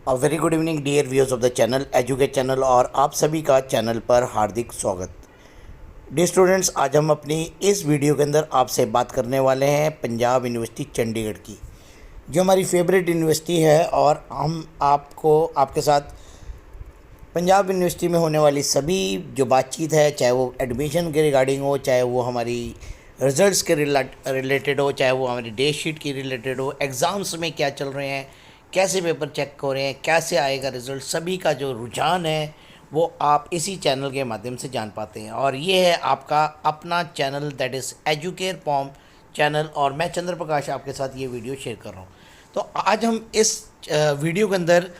Very good evening dear viewers of the channel educate channel और आप सभी का चैनल पर हार्दिक स्वागत। डियर स्टूडेंट्स, आज हम अपनी इस वीडियो के अंदर आपसे बात करने वाले हैं पंजाब यूनिवर्सिटी चंडीगढ़ की, जो हमारी फेवरेट यूनिवर्सिटी है। और हम आपके साथ पंजाब यूनिवर्सिटी में होने वाली सभी जो बातचीत है, चाहे वो एडमिशन के रिगार्डिंग हो, चाहे वो हमारी रिज़ल्ट्स के रिलेटेड हो, चाहे वो हमारी डेट शीट की रिलेटेड हो, एग्ज़ाम्स में क्या चल रहे हैं, कैसे पेपर चेक हो रहे हैं, कैसे आएगा रिज़ल्ट, सभी का जो रुझान है वो आप इसी चैनल के माध्यम से जान पाते हैं। और ये है आपका अपना चैनल, दैट इज़ एजुकेयर पॉम चैनल, और मैं चंद्र प्रकाश आपके साथ ये वीडियो शेयर कर रहा हूँ। तो आज हम इस वीडियो के अंदर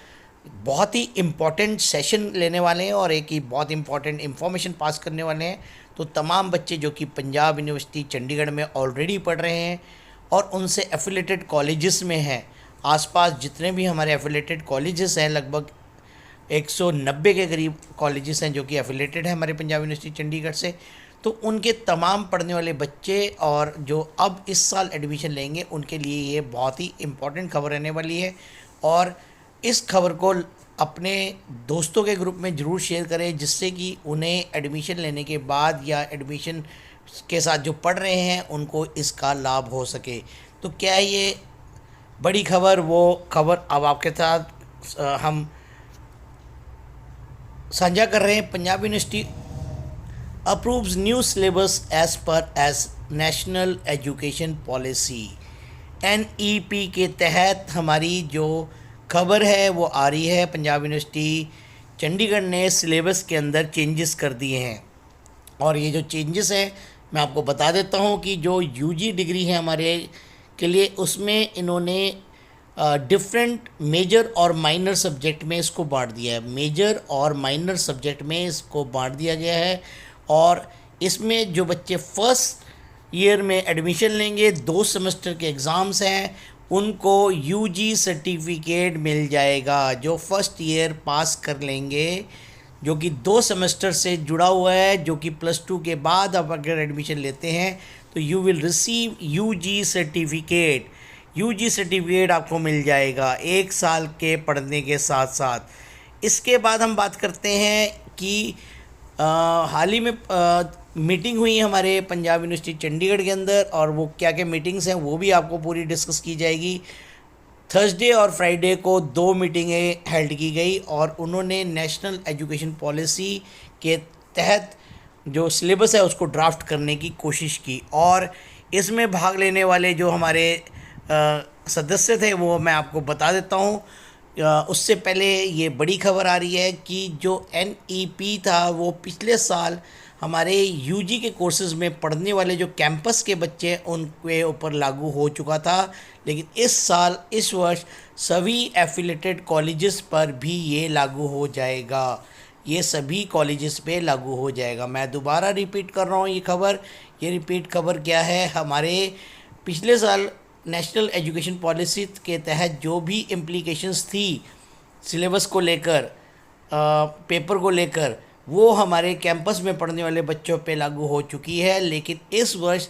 बहुत ही इम्पॉर्टेंट सेशन लेने वाले हैं और एक ही बहुत इम्पॉर्टेंट इन्फॉर्मेशन पास करने वाले हैं। तो तमाम बच्चे जो कि पंजाब यूनिवर्सिटी चंडीगढ़ में ऑलरेडी पढ़ रहे हैं और उनसे एफिलेटेड कॉलेजेस में हैं, आसपास जितने भी हमारे एफिलेटेड कॉलेजेस हैं, लगभग 190 के करीब कॉलेजेस हैं जो कि एफिलेटेड हैं हमारे पंजाब यूनिवर्सिटी चंडीगढ़ से। तो उनके तमाम पढ़ने वाले बच्चे और जो अब इस साल एडमिशन लेंगे उनके लिए ये बहुत ही इम्पॉर्टेंट खबर रहने वाली है। और इस खबर को अपने दोस्तों के ग्रुप में ज़रूर शेयर करें, जिससे कि उन्हें एडमिशन लेने के बाद या एडमिशन के साथ जो पढ़ रहे हैं उनको इसका लाभ हो सके। तो क्या ये बड़ी खबर, वो खबर अब आपके साथ हम साझा कर रहे हैं। Punjab university approves new syllabus as per as national education policy, NEP के तहत हमारी जो खबर है वो आ रही है। पंजाब यूनिवर्सिटी चंडीगढ़ ने सिलेबस के अंदर चेंजेस कर दिए हैं, और ये जो चेंजेस हैं मैं आपको बता देता हूँ कि जो UG डिग्री है हमारे के लिए, उसमें इन्होंने डिफरेंट मेजर और माइनर सब्जेक्ट में इसको बांट दिया है। मेजर और माइनर सब्जेक्ट में इसको बांट दिया गया है। और इसमें जो बच्चे फर्स्ट ईयर में एडमिशन लेंगे, 2 सेमेस्टर के एग्ज़ाम्स हैं, उनको UG सर्टिफिकेट मिल जाएगा। जो फर्स्ट ईयर पास कर लेंगे, जो कि 2 सेमेस्टर से जुड़ा हुआ है, जो कि +2 के बाद आप अगर एडमिशन लेते हैं तो you will receive UG certificate. UG certificate आपको मिल जाएगा 1 साल के पढ़ने के साथ साथ। इसके बाद हम बात करते हैं कि हाल ही में मीटिंग हुई हमारे पंजाब यूनिवर्सिटी चंडीगढ़ के अंदर, और वो क्या क्या मीटिंग्स हैं वो भी आपको पूरी डिस्कस की जाएगी। थर्सडे और फ्राइडे को 2 मीटिंगें हेल्ड की गई, और उन्होंने नेशनल एजुकेशन पॉलिसी के तहत जो सिलेबस है उसको ड्राफ्ट करने की कोशिश की। और इसमें भाग लेने वाले जो हमारे सदस्य थे वो मैं आपको बता देता हूँ। उससे पहले ये बड़ी खबर आ रही है कि जो NEP था वो पिछले साल हमारे UG के कोर्सेज़ में पढ़ने वाले जो कैंपस के बच्चे हैं उनके ऊपर लागू हो चुका था, लेकिन इस वर्ष सभी एफिलेटेड कॉलेजेस पर भी ये लागू हो जाएगा। ये सभी कॉलेजेस पे लागू हो जाएगा। मैं दोबारा रिपीट कर रहा हूँ ये खबर। ये रिपीट खबर क्या है, हमारे पिछले साल नेशनल एजुकेशन पॉलिसी के तहत जो भी इम्प्लीकेशंस थी सिलेबस को लेकर, पेपर को लेकर, वो हमारे कैंपस में पढ़ने वाले बच्चों पे लागू हो चुकी है, लेकिन इस वर्ष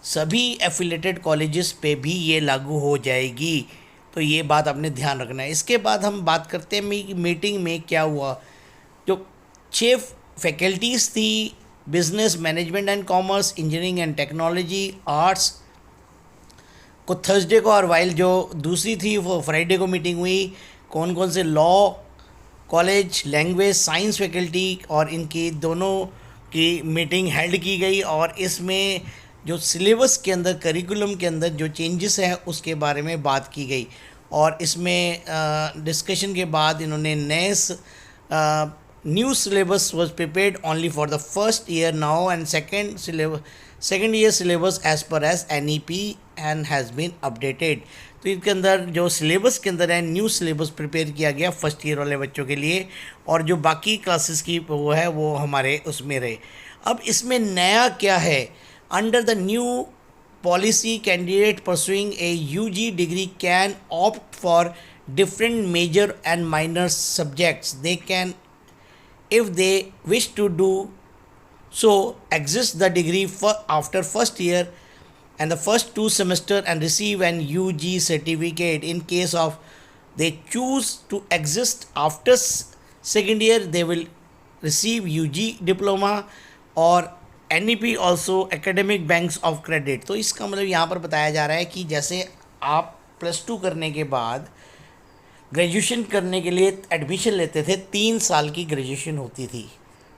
सभी एफिलेटेड कॉलेजेस पे भी ये लागू हो जाएगी। तो ये बात आपने ध्यान रखना है। इसके बाद हम बात करते हैं मीटिंग में क्या हुआ। जो 6 फैकल्टीज़ थी, business, management and commerce, engineering and technology, arts को थर्सडे को, और वाइल जो दूसरी थी वो फ्राइडे को मीटिंग हुई। कौन कौन से law college, language, science faculty, और इनकी दोनों की मीटिंग हेल्ड की गई। और इसमें जो सिलेबस के अंदर, करिकुलम के अंदर जो चेंजेस हैं उसके बारे में बात की गई। और इसमें डिस्कशन के बाद इन्होंने new syllabus was prepared only for the first year now, and second year syllabus as per as NEP and has been updated. तो इसके अंदर जो सिलेबस के अंदर है, न्यू सिलेबस प्रिपेयर किया गया फर्स्ट ईयर वाले बच्चों के लिए, और जो बाकी क्लासेस की वो है वो हमारे उसमें रहे। अब इसमें नया क्या है, under the new policy candidate pursuing a UG degree can opt for different major and minor subjects. They can, if they wish to do so, exist the degree after first year and the first 2 semester and receive an UG certificate. In case of they choose to exist after second year, they will receive UG diploma और NEP also academic banks of credit। तो इसका मतलब यहाँ पर बताया जा रहा है कि जैसे आप +2 करने के बाद ग्रेजुएशन करने के लिए एडमिशन लेते थे, 3 साल की ग्रेजुएशन होती थी,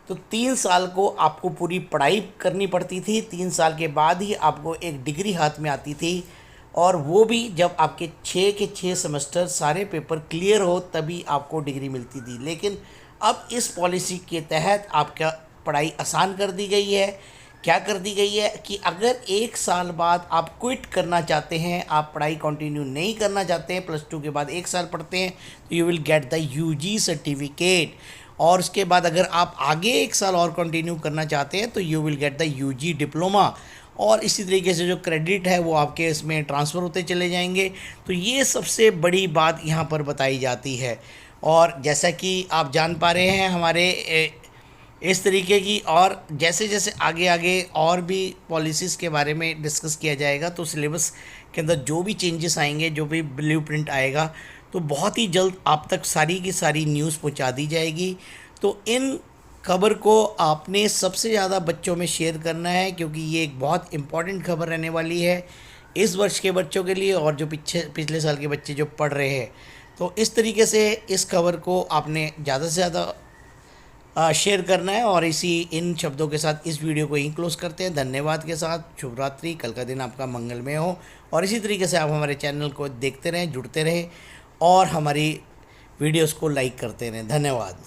तो 3 साल को आपको पूरी पढ़ाई करनी पड़ती थी, 3 साल के बाद ही आपको एक डिग्री हाथ में आती थी, और वो भी जब आपके 6 के 6 सेमेस्टर सारे पेपर क्लियर हो तभी आपको डिग्री मिलती थी। लेकिन अब इस पॉलिसी के तहत आपका पढ़ाई आसान कर दी गई है। क्या कर दी गई है कि अगर 1 साल बाद आप क्विट करना चाहते हैं, आप पढ़ाई कंटिन्यू नहीं करना चाहते हैं, +2 के बाद 1 साल पढ़ते हैं, तो you will get the UG certificate. और उसके बाद अगर आप आगे 1 साल और कंटिन्यू करना चाहते हैं तो you will get the UG diploma. और इसी तरीके से जो क्रेडिट है वो आपके इसमें ट्रांसफ़र होते चले जाएंगे। तो ये सबसे बड़ी बात यहाँ पर बताई जाती है। और जैसा कि आप जान पा रहे हैं हमारे इस तरीके की, और जैसे जैसे आगे आगे और भी पॉलिसीज़ के बारे में डिस्कस किया जाएगा, तो सिलेबस के अंदर जो भी चेंजेस आएंगे, जो भी ब्लूप्रिंट आएगा, तो बहुत ही जल्द आप तक सारी की सारी न्यूज़ पहुंचा दी जाएगी। तो इन खबर को आपने सबसे ज़्यादा बच्चों में शेयर करना है, क्योंकि ये एक बहुत इम्पॉर्टेंट खबर रहने वाली है इस वर्ष के बच्चों के लिए, और जो पिछले साल के बच्चे जो पढ़ रहे हैं। तो इस तरीके से इस खबर को आपने ज़्यादा से ज़्यादा शेयर करना है। और इन शब्दों के साथ इस वीडियो को यहीं क्लोज करते हैं। धन्यवाद के साथ शुभ रात्रि, कल का दिन आपका मंगलमय हो। और इसी तरीके से आप हमारे चैनल को देखते रहें, जुड़ते रहें और हमारी वीडियोस को लाइक करते रहें। धन्यवाद।